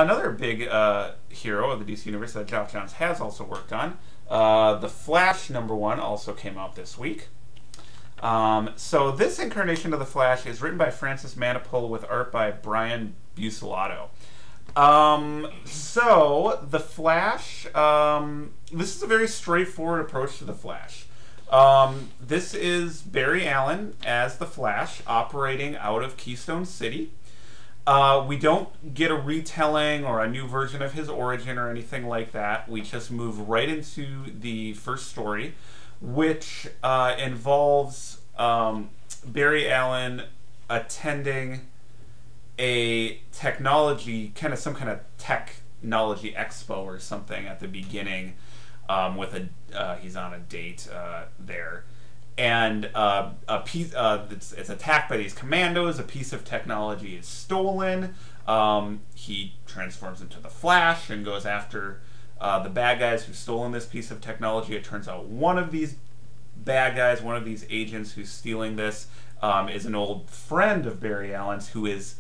Another big hero of the DC Universe that Geoff Johns has also worked on, The Flash #1 also came out this week. So this incarnation of the Flash is written by Francis Manapul with art by Brian Buccellato. So the Flash, this is a very straightforward approach to the Flash. This is Barry Allen as the Flash operating out of Keystone City. We don't get a retelling or a new version of his origin or anything like that. We just move right into the first story, which involves Barry Allen attending a technology, some kind of technology expo or something at the beginning, with he's on a date there. And it's attacked by these commandos. A piece of technology is stolen. He transforms into the Flash and goes after the bad guys who've stolen this piece of technology. It turns out one of these bad guys, one of these agents who's stealing this, is an old friend of Barry Allen's who is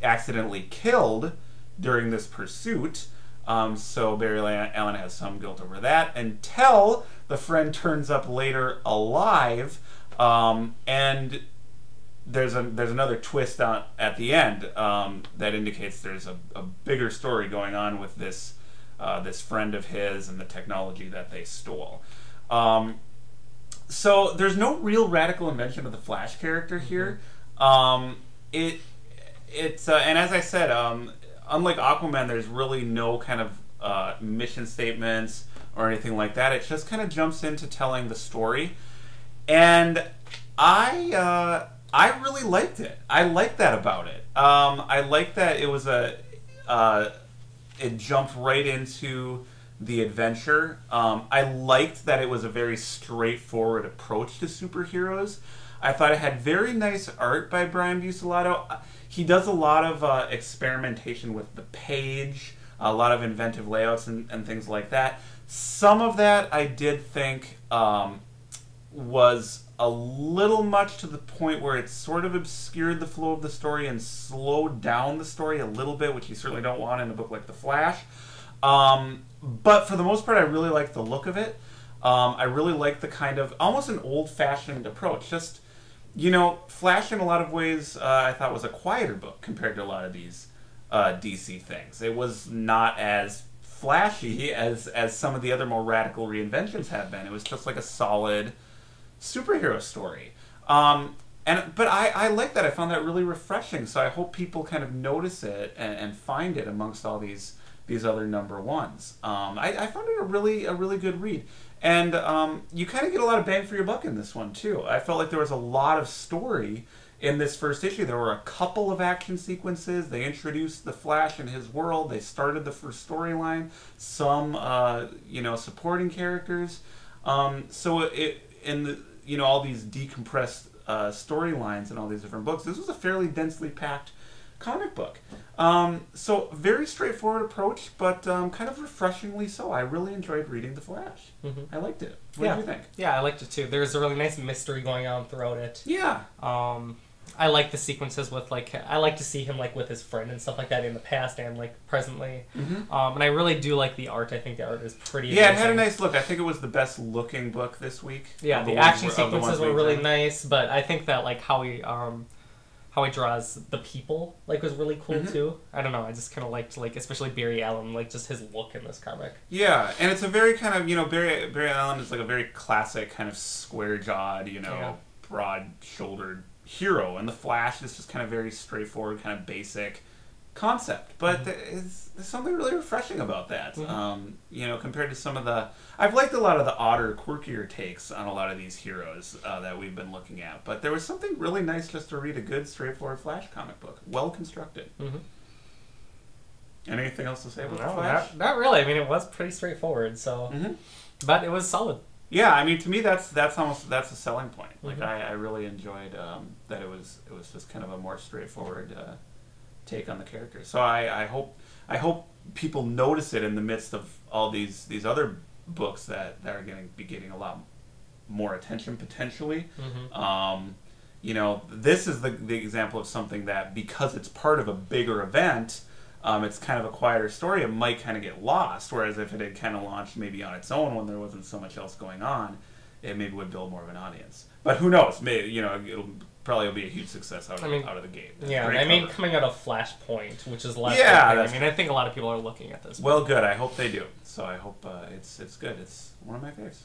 accidentally killed during this pursuit. So Barry Allen has some guilt over that until the friend turns up later alive, and there's another twist at the end that indicates there's a bigger story going on with this friend of his and the technology that they stole. So there's no real radical invention of the Flash character here. It's and as I said, unlike Aquaman, there's really no kind of mission statements or anything like that. It just kind of jumps into telling the story, and I really liked it. I liked that about it. I liked that it was it jumped right into the adventure. I liked that it was a very straightforward approach to superheroes. I thought it had very nice art by Brian Buccellato. He does a lot of experimentation with the page, a lot of inventive layouts and things like that. Some of that I did think was a little much, to the point where it sort of obscured the flow of the story and slowed down the story a little bit, which you certainly don't want in a book like The Flash. But for the most part, I really liked the look of it. I really liked the kind of, almost an old-fashioned approach. Just, Flash in a lot of ways I thought was a quieter book compared to a lot of these DC things. It was not as flashy as some of the other more radical reinventions have been. It was just like a solid superhero story. But I like that. I found that really refreshing. So I hope people kind of notice it and find it amongst all these other #1s. I found it a really good read. And you kind of get a lot of bang for your buck in this one, too. I felt like there was a lot of story in this first issue. There were a couple of action sequences. They introduced the Flash and his world. They started the first storyline. Some, supporting characters. So all these decompressed storylines and all these different books, this was a fairly densely packed comic book. So very straightforward approach, but kind of refreshingly so. I really enjoyed reading The Flash. I liked it. What did you think? Yeah, I liked it too. There's a really nice mystery going on throughout it. Yeah. I like the sequences with, I like to see him, with his friend and stuff like that in the past and, presently. And I really do like the art. I think the art is pretty amazing. It had a nice look. I think it was the best looking book this week. Yeah, the action sequences were really nice, but I think that, how he draws the people, was really cool, too. I don't know, I just kind of liked, especially Barry Allen, just his look in this comic. Yeah, and it's a very kind of, Barry Allen is, a very classic kind of square-jawed, broad-shouldered hero, and the Flash is just kind of very straightforward, kind of basic concept. But there's something really refreshing about that. Compared to some of the... I've liked a lot of the odder, quirkier takes on a lot of these heroes that we've been looking at. But there was something really nice just to read a good, straightforward Flash comic book. Well constructed. Anything else to say about the Flash? Not really. I mean, it was pretty straightforward, so... But it was solid. Yeah, I mean, to me, that's a selling point. I really enjoyed that it was just kind of a more straightforward take on the character. So I hope people notice it in the midst of all these other books that are going to be getting a lot more attention potentially. This is the example of something that, because it's part of a bigger event, it's kind of a quieter story, it might kind of get lost. Whereas if it had kind of launched maybe on its own when there wasn't so much else going on, it maybe would build more of an audience. But who knows? Maybe, it'll probably be a huge success out of the gate. Yeah, I mean, coming out of Flashpoint, which is less. Yeah, I mean, I think a lot of people are looking at this. Well, good. I hope they do. So I hope it's good. It's one of my favorites.